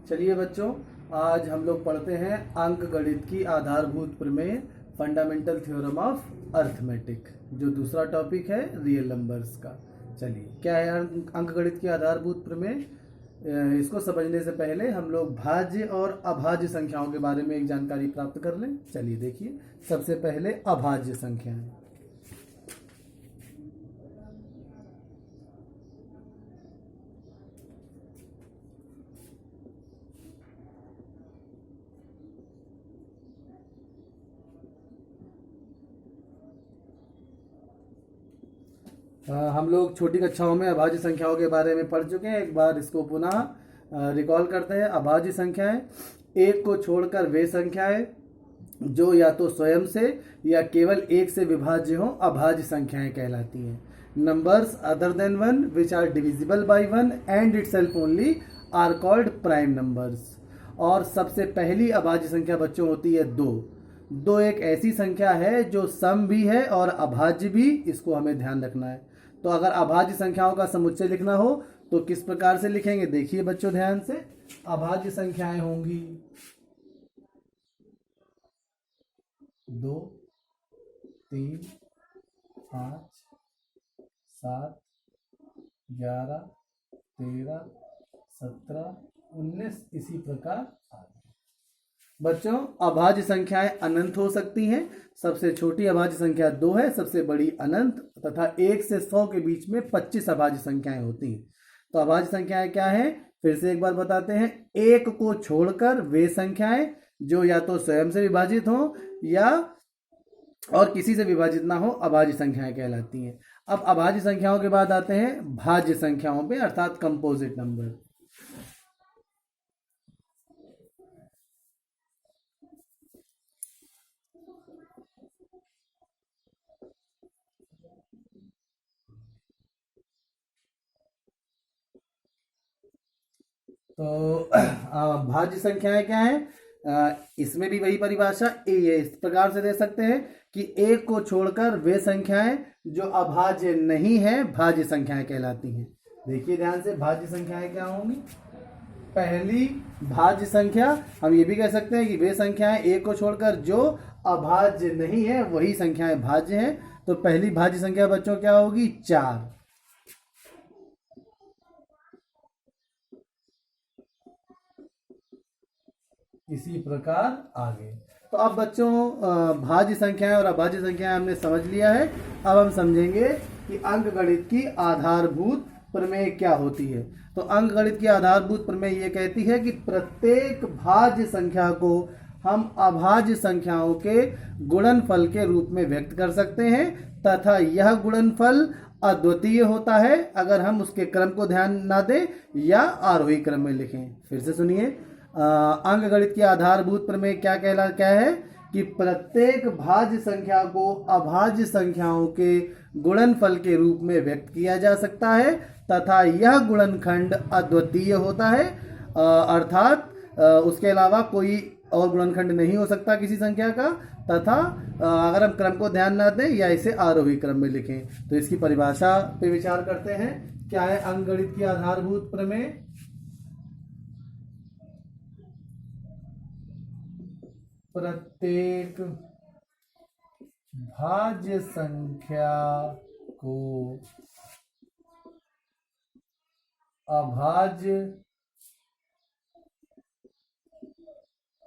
चलिए बच्चों, आज हम लोग पढ़ते हैं अंक गणित की आधारभूत प्रमेय, फंडामेंटल थ्योरम ऑफ अर्थमेटिक, जो दूसरा टॉपिक है रियल नंबर्स का। चलिए, क्या है अंक गणित की आधारभूत प्रमेय? इसको समझने से पहले हम लोग भाज्य और अभाज्य संख्याओं के बारे में एक जानकारी प्राप्त कर लें। चलिए देखिए, सबसे पहले अभाज्य संख्याएं। हम लोग छोटी कक्षाओं में अभाज्य संख्याओं के बारे में पढ़ चुके हैं। एक बार इसको पुनः रिकॉल करते हैं। अभाज्य संख्याएं एक को छोड़कर वे संख्याएं जो या तो स्वयं से या केवल एक से विभाज्य हो अभाज्य संख्याएं कहलाती हैं। Numbers other than one which are divisible by one and itself only are called prime numbers. और सबसे पहली अभाज्य संख्या बच्चों होती है दो। दो एक ऐसी संख्या है जो सम भी है और अभाज्य भी, इसको हमें ध्यान रखना है। तो अगर अभाज्य संख्याओं का समुच्चय लिखना हो तो किस प्रकार से लिखेंगे? देखिए बच्चों ध्यान से, अभाज्य संख्याएं होंगी 2, 3, 5, 7, 11, 13, 17, 19, इसी प्रकार आगे। बच्चों, अभाज्य संख्याएं अनंत हो सकती हैं। सबसे छोटी अभाज्य संख्या 2 है, सबसे बड़ी अनंत, तथा 1 से 100 के बीच में 25 अभाज्य संख्याएं होती हैं। तो अभाज्य संख्याएं क्या है? फिर से एक बार बताते हैं। एक को छोड़कर वे संख्याएं जो या तो स्वयं से विभाजित हो या और किसी से विभाजित ना हो अभाज्य संख्याएं कहलाती हैं। अब अभाज्य संख्याओं के बाद आते हैं भाज्य संख्याओं पे, अर्थात कंपोजिट नंबर। तो भाज्य संख्याएं क्या है? इसमें भी वही परिभाषा ये इस प्रकार से दे सकते हैं कि एक को छोड़कर वे संख्याएं जो अभाज्य नहीं है भाज्य संख्याएं कहलाती हैं। देखिए ध्यान से, भाज्य संख्याएं क्या होंगी? पहली भाज्य संख्या हम ये भी कह सकते हैं कि वे संख्याएं एक को छोड़कर जो अभाज्य नहीं है वही संख्याएं भाज्य हैं। तो पहली भाज्य संख्या बच्चों क्या होगी? 4। इसी प्रकार आगे। तो अब बच्चों, भाज्य संख्याएं और अभाज्य संख्याएं हमने समझ लिया है। अब हम समझेंगे कि अंक गणित की आधारभूत प्रमेय क्या होती है। तो अंक गणित की आधारभूत प्रमेय ये कहती है कि प्रत्येक भाज्य संख्या को हम अभाज्य संख्याओं के गुणनफल के रूप में व्यक्त कर सकते हैं, तथा यह गुणनफल अद्वितीय होता है अगर हम उसके क्रम को ध्यान ना दें या आरोही क्रम में लिखें। फिर से सुनिए, अंक गणित की आधारभूत प्रमेय क्या है कि प्रत्येक भाज्य संख्या को अभाज्य संख्याओं के गुणनफल के रूप में व्यक्त किया जा सकता है, तथा यह गुणनखंड अद्वितीय होता है, अर्थात उसके अलावा कोई और गुणनखंड नहीं हो सकता किसी संख्या का, तथा अगर हम क्रम को ध्यान ना दें या इसे आरोही क्रम में लिखें। तो इसकी परिभाषा पे विचार करते हैं। क्या है अंक गणित की आधारभूत प्रमेय? प्रत्येक भाज्य संख्या को अभाज्य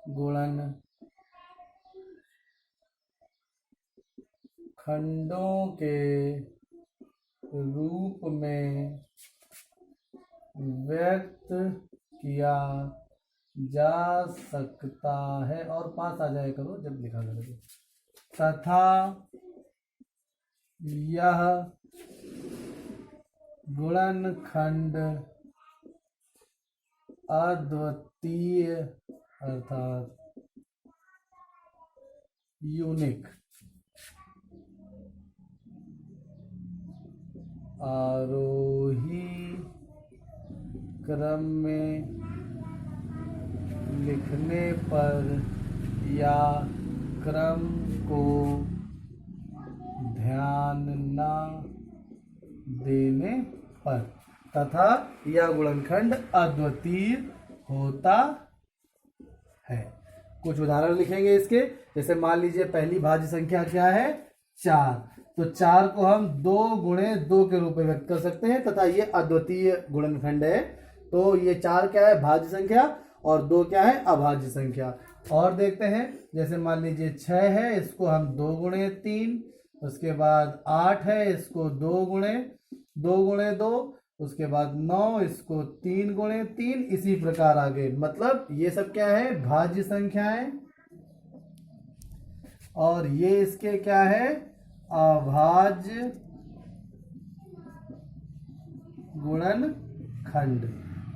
गुणन खंडों के रूप में व्यक्त किया जा सकता है। और पास आ जाया करो जब लिखा करोगे। तथा यह गुणनखंड अद्वितीय अर्थात यूनिक आरोही क्रम में लिखने पर या क्रम को ध्यान न देने पर, तथा यह गुणनखंड अद्वितीय होता है। कुछ उदाहरण लिखेंगे इसके। जैसे मान लीजिए पहली भाज्य संख्या क्या है, 4। तो 4 को हम 2 गुणे 2 के रूप में व्यक्त कर सकते हैं तथा ये अद्वितीय गुणनखंड है। तो ये 4 क्या है, भाज्य संख्या, और 2 क्या है, अभाज्य संख्या। और देखते हैं, जैसे मान लीजिए 6 है, इसको हम 2 गुणे 3, उसके बाद 8 है, इसको 2 गुणे 2, उसके बाद 9, इसको 3 गुणे 3, इसी प्रकार आगे। मतलब ये सब क्या है, भाज्य संख्याएं, और ये इसके क्या है, अभाज्य गुणनखंड।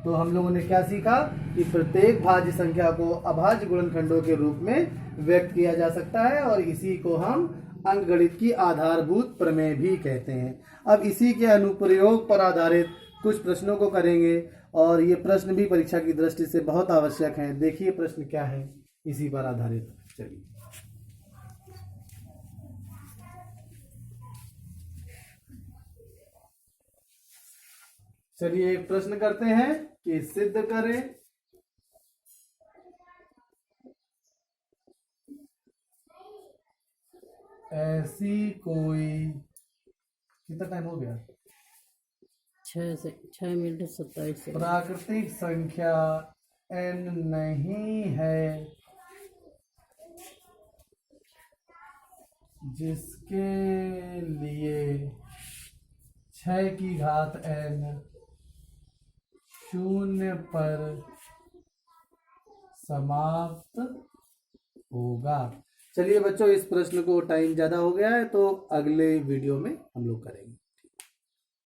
तो हम लोगों ने क्या सीखा कि प्रत्येक भाज्य संख्या को अभाज्य गुणनखंडों के रूप में व्यक्त किया जा सकता है, और इसी को हम अंकगणित की आधारभूत प्रमेय भी कहते हैं। अब इसी के अनुप्रयोग पर आधारित कुछ प्रश्नों को करेंगे, और ये प्रश्न भी परीक्षा की दृष्टि से बहुत आवश्यक हैं। देखिए प्रश्न क्या है इसी पर आधारित। चलिए एक प्रश्न करते हैं कि सिद्ध करें ऐसी कोई, कितना टाइम हो गया, 6 मिनट 27 सेकंड। प्राकृतिक संख्या n नहीं है जिसके लिए 6 की घात n 0 पर समाप्त होगा। चलिए बच्चों, इस प्रश्न को टाइम ज़्यादा हो गया है तो अगले वीडियो में हम लोग करेंगे।